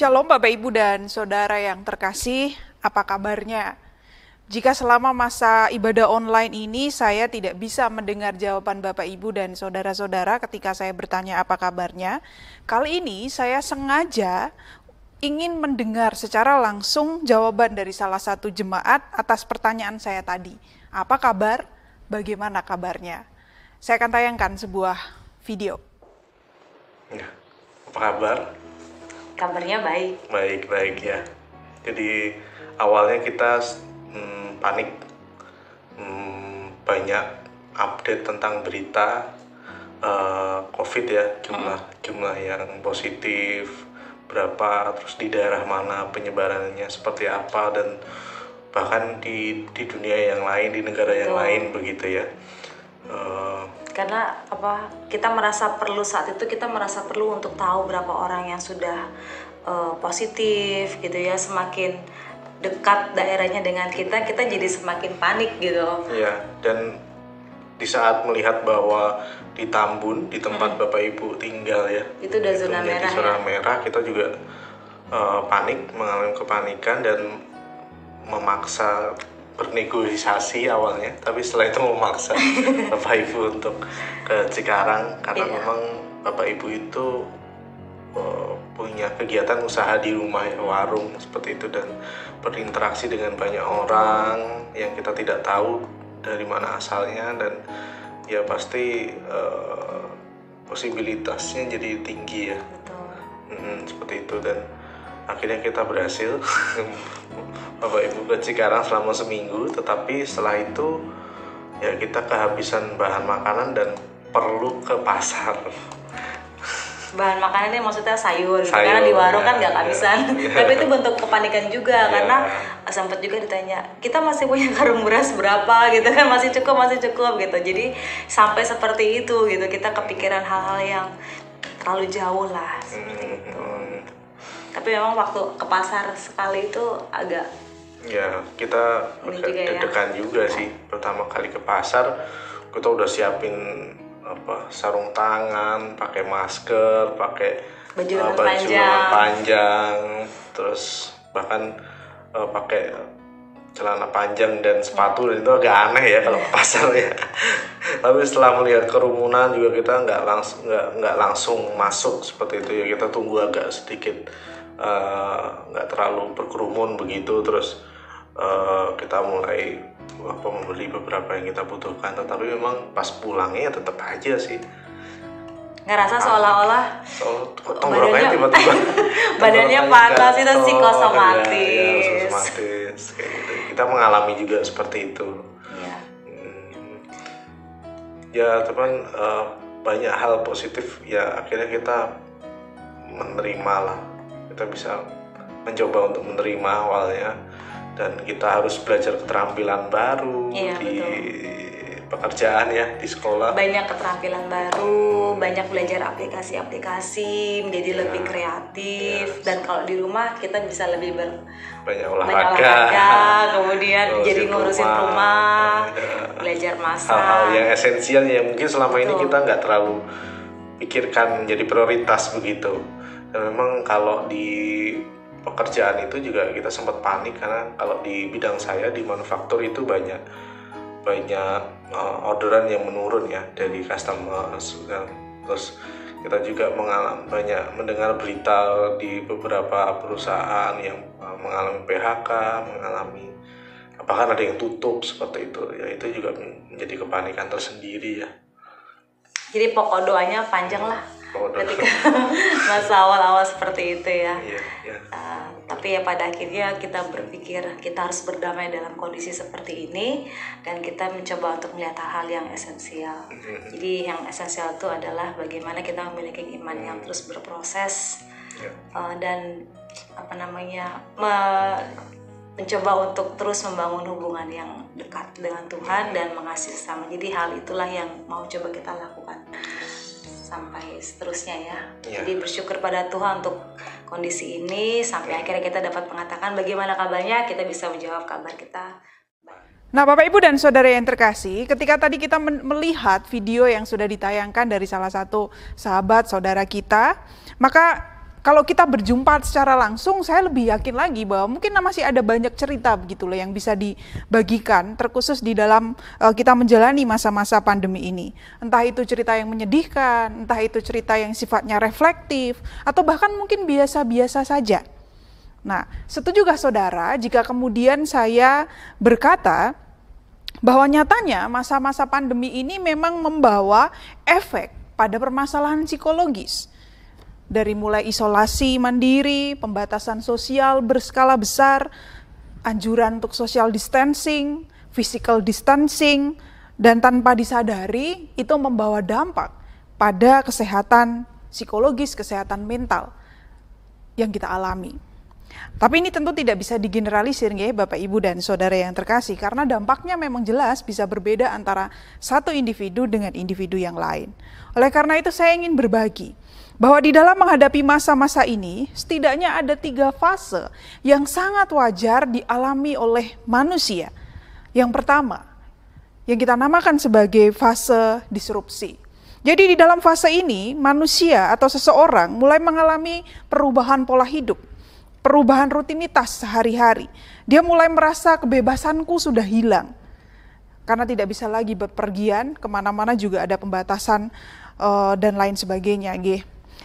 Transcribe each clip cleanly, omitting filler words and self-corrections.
Shalom Bapak Ibu dan Saudara yang terkasih, apa kabarnya? Jika selama masa ibadah online ini saya tidak bisa mendengar jawaban Bapak Ibu dan Saudara-saudara ketika saya bertanya apa kabarnya, kali ini saya sengaja ingin mendengar secara langsung jawaban dari salah satu jemaat atas pertanyaan saya tadi. Apa kabar? Bagaimana kabarnya? Saya akan tayangkan sebuah video. Ya, apa kabar? Kabarnya baik. Baik ya. Jadi awalnya kita panik, banyak update tentang berita COVID ya, jumlah yang positif berapa, terus di daerah mana penyebarannya seperti apa, dan bahkan di dunia yang lain, di negara yang lain begitu ya. Karena kita merasa perlu saat itu, kita merasa perlu untuk tahu berapa orang yang sudah positif gitu ya. Semakin dekat daerahnya dengan kita jadi semakin panik gitu. Iya, dan di saat melihat bahwa di Tambun, di tempat Bapak Ibu tinggal ya, itu udah zona merah zona merah, kita juga panik, mengalami kepanikan dan memaksa bernegosiasi awalnya, tapi setelah itu memaksa Bapak Ibu untuk ke Cikarang karena memang Bapak Ibu itu punya kegiatan usaha di rumah ya, warung seperti itu, dan berinteraksi dengan banyak orang yang kita tidak tahu dari mana asalnya, dan ya pasti posibilitasnya jadi tinggi ya. Seperti itu, dan akhirnya kita berhasil Bapak Ibu ke Cikarang selama seminggu, tetapi setelah itu ya kita kehabisan bahan makanan dan perlu ke pasar. Bahan makanannya maksudnya sayur gitu, karena di warung kan nggak kehabisan. Tapi itu bentuk kepanikan juga, karena sempat juga ditanya, kita masih punya karung beras berapa gitu kan, masih cukup gitu. Jadi sampai seperti itu gitu, kita kepikiran hal-hal yang terlalu jauh lah seperti itu. Tapi memang waktu ke pasar sekali itu agak kita deg-degan juga sih. Pertama kali ke pasar kita udah siapin sarung tangan, pakai masker, pakai baju lengan panjang, terus bahkan pakai celana panjang dan sepatu, dan itu agak aneh ya kalau ke pasar ya. Tapi setelah melihat kerumunan juga kita nggak langsung masuk seperti itu ya, kita tunggu agak sedikit, nggak terlalu berkerumun begitu, terus kita mulai membeli beberapa yang kita butuhkan. Tetapi memang pas pulangnya tetap aja sih ngerasa seolah-olah tenggorokannya tiba-tiba badannya panas, itu psikosomatis. Kayak gitu. Kita mengalami juga seperti itu. Ya teman, banyak hal positif ya, akhirnya kita menerima lah. Kita bisa mencoba untuk menerima awalnya, dan kita harus belajar keterampilan baru pekerjaan ya, di sekolah. Banyak keterampilan baru, banyak belajar aplikasi-aplikasi, menjadi lebih kreatif, dan kalau di rumah kita bisa lebih banyak olahraga, kemudian jadi ngurusin rumah, belajar masak. Hal-hal yang esensial yang mungkin selama ini kita nggak terlalu pikirkan menjadi prioritas begitu. Dan memang kalau di pekerjaan itu juga kita sempat panik, karena kalau di bidang saya di manufaktur itu banyak orderan yang menurun ya dari customer. Terus kita juga banyak mendengar berita di beberapa perusahaan yang mengalami PHK, bahkan ada yang tutup seperti itu ya. Itu juga menjadi kepanikan tersendiri ya. Jadi pokok doanya panjang lah ketika masa awal-awal seperti itu ya. Tapi ya pada akhirnya kita berpikir kita harus berdamai dalam kondisi seperti ini, dan kita mencoba untuk melihat hal-hal yang esensial. Jadi yang esensial itu adalah bagaimana kita memiliki iman yang terus berproses, dan mencoba untuk terus membangun hubungan yang dekat dengan Tuhan dan mengasihi sesama. Jadi hal itulah yang mau coba kita lakukan sampai seterusnya ya. Jadi bersyukur pada Tuhan untuk kondisi ini, sampai akhirnya kita dapat mengatakan bagaimana kabarnya, kita bisa menjawab kabar kita. Nah, Bapak Ibu dan Saudara yang terkasih, ketika tadi kita melihat video yang sudah ditayangkan dari salah satu sahabat saudara kita, maka kalau kita berjumpa secara langsung, saya lebih yakin lagi bahwa mungkin masih ada banyak cerita begitu loh yang bisa dibagikan, terkhusus di dalam kita menjalani masa-masa pandemi ini. Entah itu cerita yang menyedihkan, entah itu cerita yang sifatnya reflektif, atau bahkan mungkin biasa-biasa saja. Nah, setujukah saudara jika kemudian saya berkata bahwa nyatanya masa-masa pandemi ini memang membawa efek pada permasalahan psikologis? Dari mulai isolasi mandiri, pembatasan sosial berskala besar, anjuran untuk social distancing, physical distancing, dan tanpa disadari itu membawa dampak pada kesehatan psikologis, kesehatan mental yang kita alami. Tapi ini tentu tidak bisa digeneralisir ya Bapak Ibu dan Saudara yang terkasih, karena dampaknya memang jelas bisa berbeda antara satu individu dengan individu yang lain. Oleh karena itu saya ingin berbagi bahwa di dalam menghadapi masa-masa ini, setidaknya ada 3 fase yang sangat wajar dialami oleh manusia. Yang pertama, yang kita namakan sebagai fase disrupsi. Jadi di dalam fase ini, manusia atau seseorang mulai mengalami perubahan pola hidup, perubahan rutinitas sehari-hari. Dia mulai merasa kebebasanku sudah hilang, karena tidak bisa lagi bepergian, kemana-mana juga ada pembatasan dan lain sebagainya.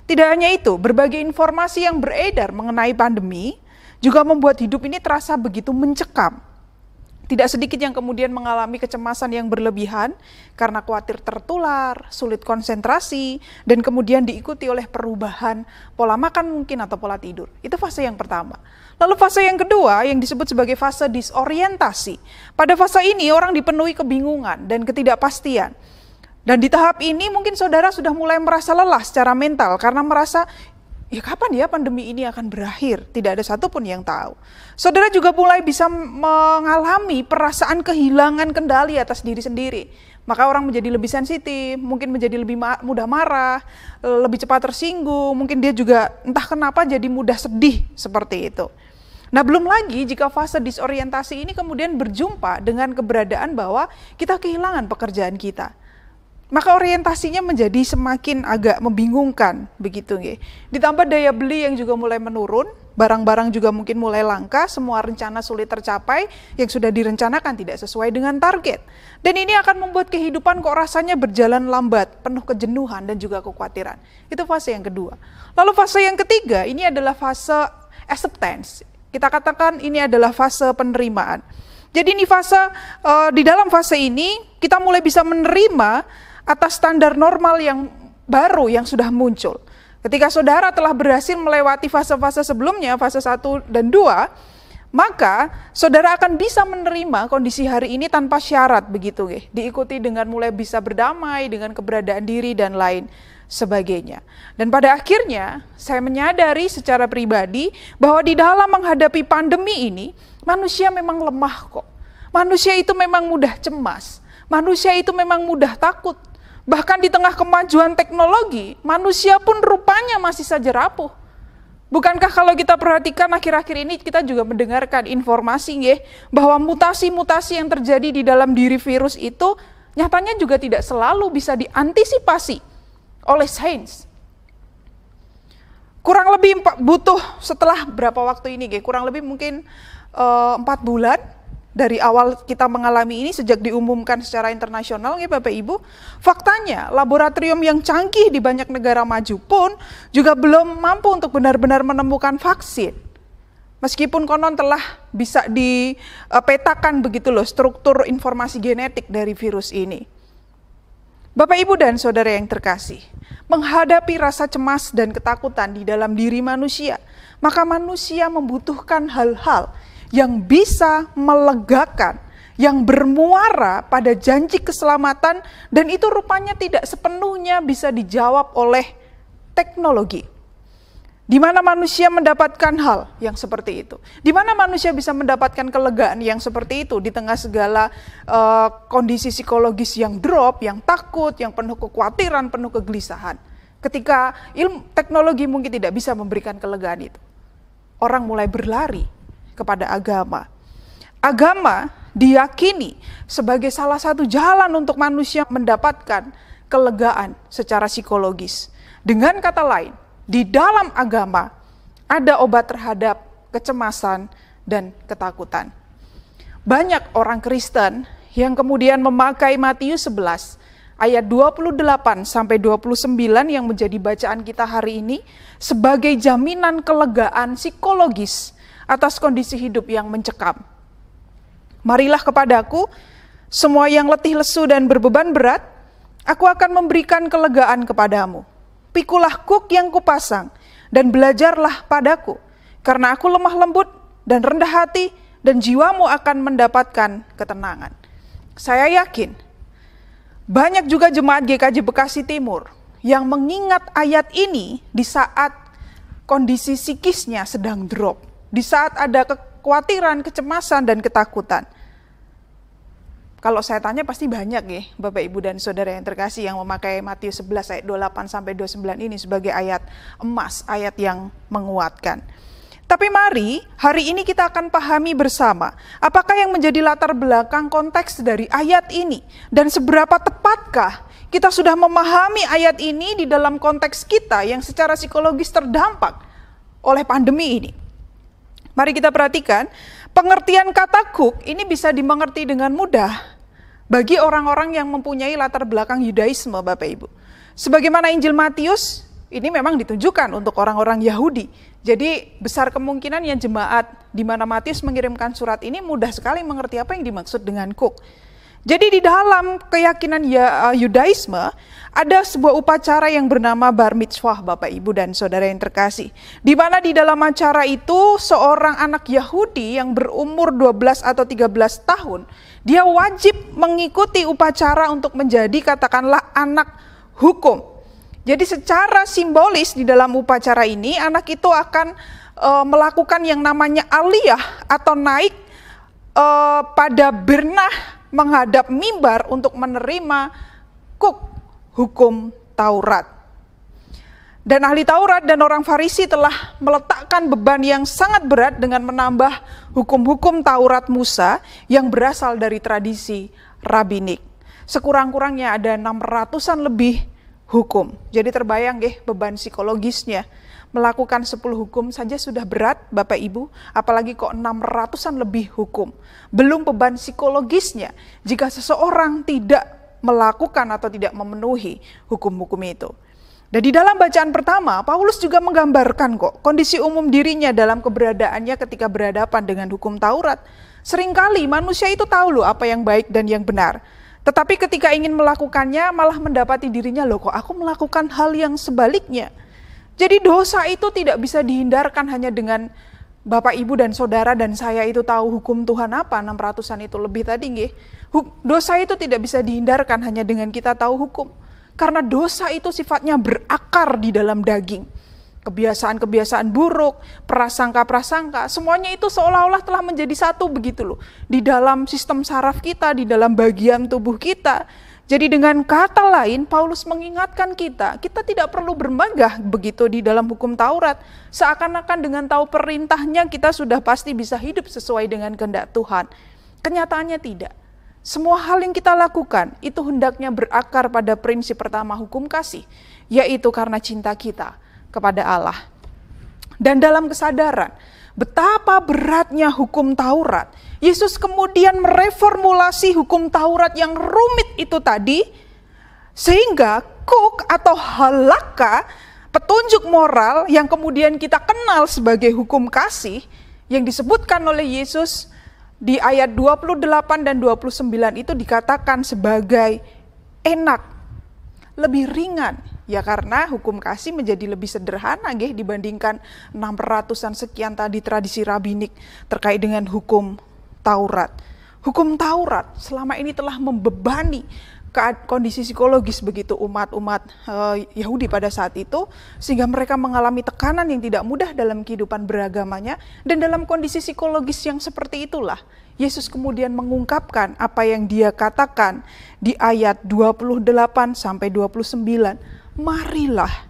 Tidak hanya itu, berbagai informasi yang beredar mengenai pandemi juga membuat hidup ini terasa begitu mencekam. Tidak sedikit yang kemudian mengalami kecemasan yang berlebihan karena khawatir tertular, sulit konsentrasi, dan kemudian diikuti oleh perubahan pola makan mungkin atau pola tidur. Itu fase yang pertama. Lalu fase yang kedua yang disebut sebagai fase disorientasi. Pada fase ini orang dipenuhi kebingungan dan ketidakpastian. Dan di tahap ini mungkin saudara sudah mulai merasa lelah secara mental karena merasa, ya kapan ya pandemi ini akan berakhir? Tidak ada satupun yang tahu. Saudara juga mulai bisa mengalami perasaan kehilangan kendali atas diri sendiri. Maka orang menjadi lebih sensitif, mungkin menjadi lebih mudah marah, lebih cepat tersinggung, mungkin dia juga entah kenapa jadi mudah sedih seperti itu. Nah, belum lagi jika fase disorientasi ini kemudian berjumpa dengan keberadaan bahwa kita kehilangan pekerjaan kita. Maka orientasinya menjadi semakin agak membingungkan, begitu nggih. Ditambah daya beli yang juga mulai menurun, barang-barang juga mungkin mulai langka, semua rencana sulit tercapai, yang sudah direncanakan tidak sesuai dengan target. Dan ini akan membuat kehidupan kok rasanya berjalan lambat, penuh kejenuhan dan juga kekhawatiran. Itu fase yang kedua. Lalu fase yang ketiga, ini adalah fase acceptance. Kita katakan ini adalah fase penerimaan. Jadi ini fase, di dalam fase ini kita mulai bisa menerima atas standar normal yang baru yang sudah muncul. Ketika saudara telah berhasil melewati fase-fase sebelumnya, fase 1 dan 2, maka saudara akan bisa menerima kondisi hari ini tanpa syarat begitu, diikuti dengan mulai bisa berdamai dengan keberadaan diri dan lain sebagainya. Dan pada akhirnya saya menyadari secara pribadi bahwa di dalam menghadapi pandemi ini, manusia memang lemah kok. Manusia itu memang mudah cemas. Manusia itu memang mudah takut. Bahkan di tengah kemajuan teknologi, manusia pun rupanya masih saja rapuh. Bukankah kalau kita perhatikan akhir-akhir ini kita juga mendengarkan informasi bahwa mutasi-mutasi yang terjadi di dalam diri virus itu nyatanya juga tidak selalu bisa diantisipasi oleh sains. Kurang lebih butuh setelah berapa waktu ini, kurang lebih mungkin 4 bulan dari awal kita mengalami ini sejak diumumkan secara internasional Bapak Ibu. Faktanya laboratorium yang canggih di banyak negara maju pun juga belum mampu untuk benar-benar menemukan vaksin. Meskipun konon telah bisa dipetakan begitu loh struktur informasi genetik dari virus ini. Bapak Ibu dan Saudara yang terkasih, menghadapi rasa cemas dan ketakutan di dalam diri manusia, maka manusia membutuhkan hal-hal yang bisa melegakan, yang bermuara pada janji keselamatan, dan itu rupanya tidak sepenuhnya bisa dijawab oleh teknologi. Di mana manusia mendapatkan hal yang seperti itu? Di mana manusia bisa mendapatkan kelegaan yang seperti itu di tengah segala kondisi psikologis yang drop, yang takut, yang penuh kekhawatiran, penuh kegelisahan. Ketika teknologi mungkin tidak bisa memberikan kelegaan itu, orang mulai berlari kepada agama. Agama diyakini sebagai salah satu jalan untuk manusia mendapatkan kelegaan secara psikologis. Dengan kata lain, di dalam agama ada obat terhadap kecemasan dan ketakutan. Banyak orang Kristen yang kemudian memakai Matius 11 ayat 28 sampai 29 yang menjadi bacaan kita hari ini sebagai jaminan kelegaan psikologis atas kondisi hidup yang mencekam. Marilah kepadaku semua yang letih lesu dan berbeban berat, aku akan memberikan kelegaan kepadamu. Pikulah kuk yang kupasang dan belajarlah padaku, karena aku lemah lembut dan rendah hati, dan jiwamu akan mendapatkan ketenangan. Saya yakin banyak juga jemaat GKJ Bekasi Timur yang mengingat ayat ini di saat kondisi psikisnya sedang drop, di saat ada kekhawatiran, kecemasan, dan ketakutan. Kalau saya tanya pasti banyak ya Bapak Ibu dan Saudara yang terkasih yang memakai Matius 11 ayat 28 sampai 29 ini sebagai ayat emas, ayat yang menguatkan. Tapi mari hari ini kita akan pahami bersama apakah yang menjadi latar belakang konteks dari ayat ini dan seberapa tepatkah kita sudah memahami ayat ini di dalam konteks kita yang secara psikologis terdampak oleh pandemi ini. Mari kita perhatikan, pengertian kata kuk ini bisa dimengerti dengan mudah bagi orang-orang yang mempunyai latar belakang Yudaisme, Bapak Ibu. Sebagaimana Injil Matius, ini memang ditujukan untuk orang-orang Yahudi. Jadi besar kemungkinan yang jemaat di mana Matius mengirimkan surat ini mudah sekali mengerti apa yang dimaksud dengan kuk. Jadi di dalam keyakinan Yudaisme ada sebuah upacara yang bernama bar mitzvah, Bapak Ibu dan Saudara yang terkasih. Di mana di dalam acara itu seorang anak Yahudi yang berumur 12 atau 13 tahun, dia wajib mengikuti upacara untuk menjadi katakanlah anak hukum. Jadi secara simbolis di dalam upacara ini anak itu akan melakukan yang namanya aliyah atau naik pada bernah menghadap mimbar untuk menerima kuk hukum Taurat. Dan ahli Taurat dan orang Farisi telah meletakkan beban yang sangat berat dengan menambah hukum-hukum Taurat Musa yang berasal dari tradisi rabbinik. Sekurang-kurangnya ada 600-an lebih hukum. Jadi terbayang beban psikologisnya. Melakukan 10 hukum saja sudah berat Bapak Ibu, apalagi kok 600-an lebih hukum. Belum beban psikologisnya jika seseorang tidak melakukan atau tidak memenuhi hukum-hukum itu. Dan di dalam bacaan pertama, Paulus juga menggambarkan kok kondisi umum dirinya dalam keberadaannya ketika berhadapan dengan hukum Taurat. Seringkali manusia itu tahu loh apa yang baik dan yang benar. Tetapi ketika ingin melakukannya malah mendapati dirinya, loh kok aku melakukan hal yang sebaliknya. Jadi dosa itu tidak bisa dihindarkan hanya dengan Bapak, Ibu, dan Saudara dan saya itu tahu hukum Tuhan apa, 600-an itu lebih tadi nggih. Dosa itu tidak bisa dihindarkan hanya dengan kita tahu hukum. Karena dosa itu sifatnya berakar di dalam daging. Kebiasaan-kebiasaan buruk, prasangka-prasangka, semuanya itu seolah-olah telah menjadi satu begitu loh. Di dalam sistem saraf kita, di dalam bagian tubuh kita. Jadi dengan kata lain, Paulus mengingatkan kita tidak perlu bermegah begitu di dalam hukum Taurat. Seakan-akan dengan tahu perintahnya kita sudah pasti bisa hidup sesuai dengan kehendak Tuhan. Kenyataannya tidak. Semua hal yang kita lakukan itu hendaknya berakar pada prinsip pertama hukum kasih, yaitu karena cinta kita kepada Allah. Dan dalam kesadaran betapa beratnya hukum Taurat, Yesus kemudian mereformulasi hukum Taurat yang rumit itu tadi, sehingga kuk atau halakha, petunjuk moral yang kemudian kita kenal sebagai hukum kasih, yang disebutkan oleh Yesus di ayat 28 dan 29 itu dikatakan sebagai enak, lebih ringan. Ya karena hukum kasih menjadi lebih sederhana dibandingkan 600-an sekian tadi tradisi rabbinik terkait dengan hukum Taurat. Hukum Taurat selama ini telah membebani kondisi psikologis begitu umat-umat Yahudi pada saat itu, sehingga mereka mengalami tekanan yang tidak mudah dalam kehidupan beragamanya, dan dalam kondisi psikologis yang seperti itulah Yesus kemudian mengungkapkan apa yang dia katakan di ayat 28 sampai 29. Marilah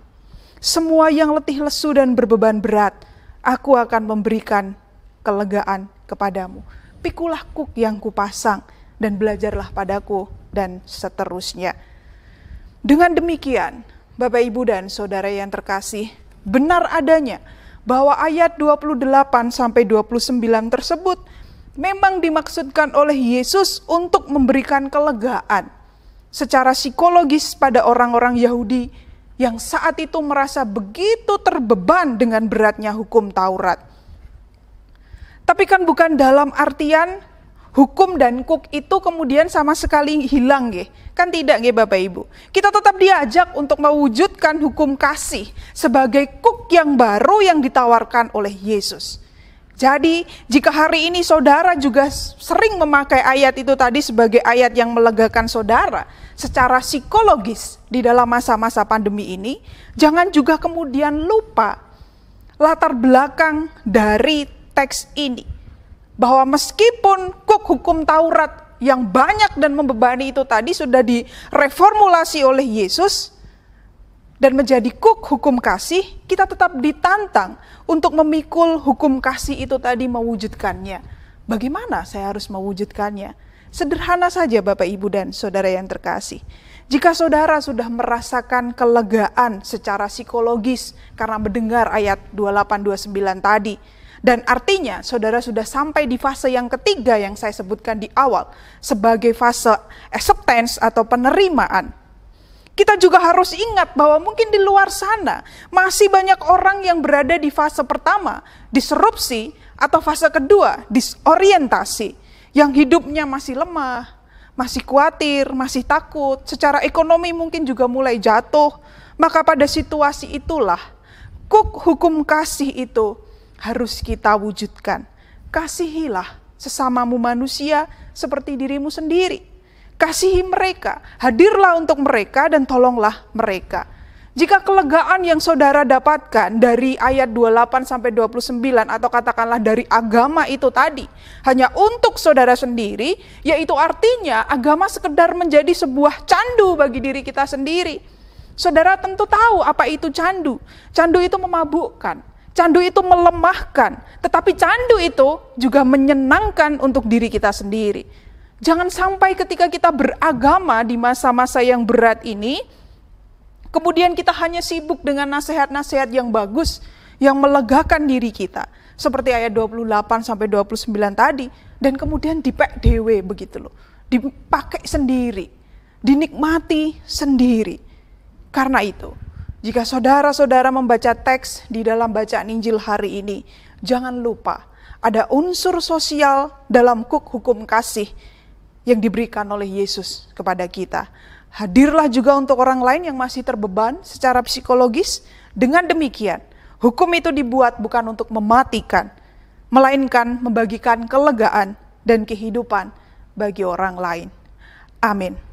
semua yang letih lesu dan berbeban berat, aku akan memberikan kelegaan kepadamu. Pikulah kuk yang kupasang dan belajarlah padaku, dan seterusnya. Dengan demikian, Bapak, Ibu, dan Saudara yang terkasih, benar adanya bahwa ayat 28 sampai 29 tersebut memang dimaksudkan oleh Yesus untuk memberikan kelegaan secara psikologis pada orang-orang Yahudi yang saat itu merasa begitu terbeban dengan beratnya hukum Taurat. Tapi kan bukan dalam artian hukum dan kuk itu kemudian sama sekali hilang, nggih. Kan tidak, nggih Bapak Ibu. Kita tetap diajak untuk mewujudkan hukum kasih sebagai kuk yang baru yang ditawarkan oleh Yesus. Jadi, jika hari ini saudara juga sering memakai ayat itu tadi sebagai ayat yang melegakan saudara secara psikologis di dalam masa-masa pandemi ini, jangan juga kemudian lupa latar belakang dari teks ini, bahwa meskipun kuk hukum Taurat yang banyak dan membebani itu tadi sudah direformulasi oleh Yesus dan menjadi kuk hukum kasih, kita tetap ditantang untuk memikul hukum kasih itu tadi, mewujudkannya. Bagaimana saya harus mewujudkannya? Sederhana saja Bapak Ibu dan Saudara yang terkasih. Jika saudara sudah merasakan kelegaan secara psikologis karena mendengar ayat 28-29 tadi, dan artinya saudara sudah sampai di fase yang ketiga yang saya sebutkan di awal sebagai fase acceptance atau penerimaan. Kita juga harus ingat bahwa mungkin di luar sana masih banyak orang yang berada di fase pertama, disrupsi, atau fase kedua, disorientasi, yang hidupnya masih lemah, masih khawatir, masih takut, secara ekonomi mungkin juga mulai jatuh. Maka pada situasi itulah kuk hukum kasih itu harus kita wujudkan. Kasihilah sesamamu manusia seperti dirimu sendiri. Kasihi mereka, hadirlah untuk mereka dan tolonglah mereka. Jika kelegaan yang saudara dapatkan dari ayat 28 sampai 29 atau katakanlah dari agama itu tadi hanya untuk saudara sendiri, yaitu artinya agama sekedar menjadi sebuah candu bagi diri kita sendiri. Saudara tentu tahu apa itu candu. Candu itu memabukkan. Candu itu melemahkan, tetapi candu itu juga menyenangkan untuk diri kita sendiri. Jangan sampai ketika kita beragama di masa-masa yang berat ini, kemudian kita hanya sibuk dengan nasihat-nasihat yang bagus, yang melegakan diri kita. Seperti ayat 28-29 tadi, dan kemudian dipek dewe begitu loh. Dipakai sendiri, dinikmati sendiri. Karena itu, jika saudara-saudara membaca teks di dalam bacaan Injil hari ini, jangan lupa ada unsur sosial dalam kuk hukum kasih yang diberikan oleh Yesus kepada kita. Hadirlah juga untuk orang lain yang masih terbeban secara psikologis. Dengan demikian, hukum itu dibuat bukan untuk mematikan, melainkan membagikan kelegaan dan kehidupan bagi orang lain. Amin.